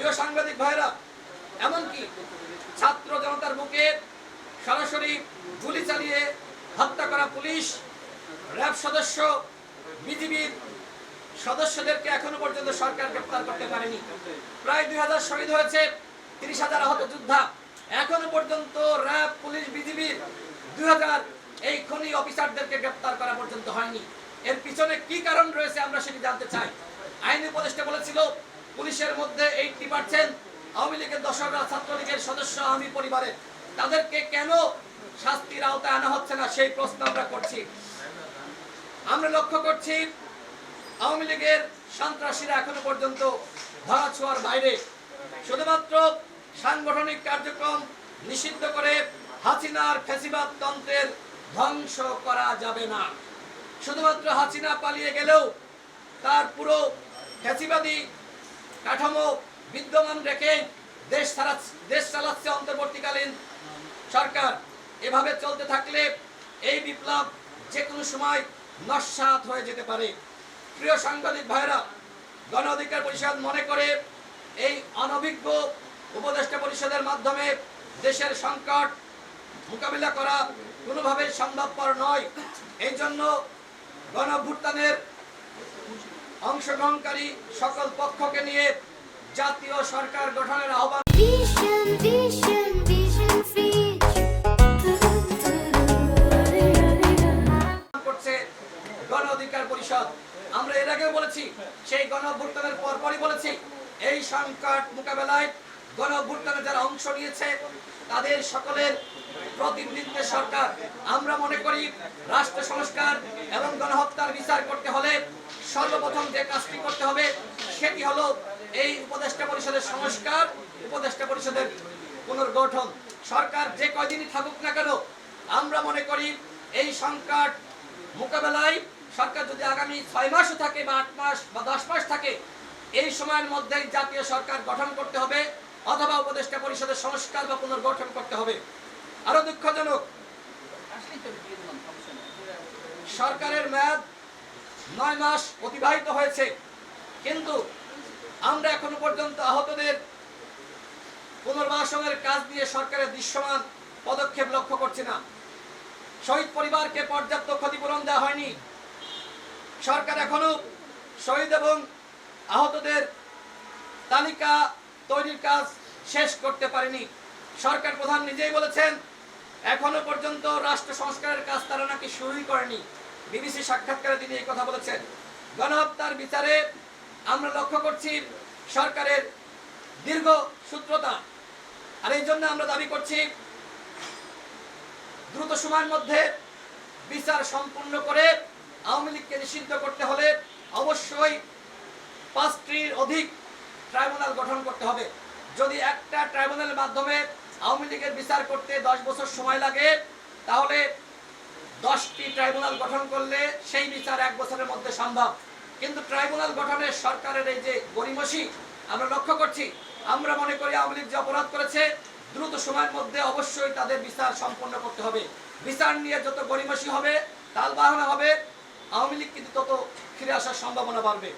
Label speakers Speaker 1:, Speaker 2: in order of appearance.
Speaker 1: প্রিয় সাংবাদিক ভাইরা, এমনকি ছাত্র জনতার বুকে সরাসরি গুলি চালিয়ে হত্যা করা পুলিশ, র্যাব সদস্য, বিজিবির সদস্যদেরকে এখনো পর্যন্ত সরকার গ্রেফতার করতে পারেনি। প্রায় 2000 শহীদ হয়েছে, 30,000 আহত যোদ্ধা। এখনো পর্যন্ত র্যাব, পুলিশ, বিজিবির 2000 এই খনি অফিসারদেরকে গ্রেফতার করা পর্যন্ত হয়নি। এর পিছনে কি কারণ রয়েছে আমরা সেটি জানতে চাই। আইন উপদেষ্টা বলেছিল পুলিশের মধ্যে 80% আওয়ামী লীগের দশকরা, ছাত্রলীগের সদস্য, আওয়ামী পরিবারের। তাদেরকে কেন শাস্তির আওতায় আনা হচ্ছে না সেই প্রশ্ন আমরা করছি। আমরা লক্ষ্য করছি আওয়ামী লীগের সন্ত্রাসীরা এখনো পর্যন্ত ধরাছোঁয়ার বাইরে। শুধুমাত্র সাংগঠনিক কার্যক্রম নিষিদ্ধ করে হাসিনার ফ্যাসিবাদ তন্ত্রের ধ্বংস করা যাবে না। শুধুমাত্র হাসিনা পালিয়ে গেলেও তার পুরো ফ্যাসিবাদী কাঠামো বিদ্যমান রেখে দেশ চালাচ্ছে অন্তর্বর্তীকালীন সরকার। এভাবে চলতে থাকলে এই বিপ্লব যে কোনো সময় নস্যাৎ হয়ে যেতে পারে। প্রিয় সাংবাদিক ভাইরা, গণ অধিকার পরিষদ মনে করে এই অনভিজ্ঞ উপদেষ্টা পরিষদের মাধ্যমে দেশের সংকট মোকাবিলা করা কোনোভাবেই সম্ভবপর নয়। এই জন্য গণঅভ্যুত্থানের অংশগ্রহণকারী সকল পক্ষকে নিয়ে জাতীয় সরকার গঠনের আহ্বান করছে গণ অধিকার পরিষদ। আমরা এর আগেও বলেছি, সেই গণঅভ্যুত্থানের পরপরই বলেছি, এই সংকট মোকাবেলায় গণঅভ্যুত্থানে যারা অংশ নিয়েছে তাদের সকলের প্রতিনিধিত্বের সরকার। আমরা মনে করি রাষ্ট্র সংস্কার এবং গণহত্যার বিচার করতে হলে সর্বপ্রথম যে কাজটি করতে হবে সেটি হলো এই উপদেষ্টা পরিষদের সংস্কার, উপদেষ্টা পরিষদের পুনর্গঠন। সরকার যে কয়দিনই থাকুক না কেন, আমরা মনে করি এই সংকট মোকাবেলায় সরকার যদি আগামী 6 মাসও থাকে বা 8 মাস বা 10 মাস থাকে, এই সময়ের মধ্যেই জাতীয় সরকার গঠন করতে হবে অথবা উপদেষ্টা পরিষদের সংস্কার বা পুনর্গঠন করতে হবে। আরো দুঃখজনক, সরকারের মেয়াদ 9 মাস অতিবাহিত হয়েছে, কিন্তু আমরা এখনো পর্যন্ত আহতদের পুনর্বাসনের কাজ নিয়ে সরকারের দৃশ্যমান পদক্ষেপ লক্ষ্য করছি না। শহীদ পরিবারকে পর্যাপ্ত ক্ষতিপূরণ দেওয়া হয়নি। সরকার এখনো শহীদ এবং আহতদের তালিকা তৈরির কাজ শেষ করতে পারেনি। সরকার প্রধান নিজেই বলেছেন এখনো পর্যন্ত রাষ্ট্র সংস্কারের কাজ তারা নাকি শুরুই করেনি। বিবিসি সাক্ষাৎকারে তিনি এই কথা বলেছেন। গণহত্যার বিচারে আমরা লক্ষ্য করছি সরকারের দীর্ঘ সূত্রতা। আর এই জন্য আমরা দাবি করছি দ্রুত সময়ের মধ্যে বিচার সম্পূর্ণ করে আওয়ামী লীগকে নিষিদ্ধ করতে হলে অবশ্যই 5টির অধিক ট্রাইব্যুনাল গঠন করতে হবে। যদি একটা ট্রাইব্যুনালের মাধ্যমে আওয়ামী লীগের বিচার করতে 10 বছর সময় লাগে, তাহলে 10টি ট্রাইব্যুনাল গঠন করলে সেই বিচার 1 বছরের মধ্যে সম্ভব। কিন্তু ট্রাইব্যুনাল গঠনের সরকারের এই যে গড়িমসি আমরা লক্ষ্য করছি। আমরা মনে করি আওয়ামী লীগ যে অপরাধ করেছে দ্রুত সময়ের মধ্যে অবশ্যই তাদের বিচার সম্পন্ন করতে হবে। বিচার নিয়ে যত গড়িমসি হবে, তালবাহানা হবে, আওয়ামী লীগ কিন্তু তত ফিরে আসার সম্ভাবনা বাড়বে।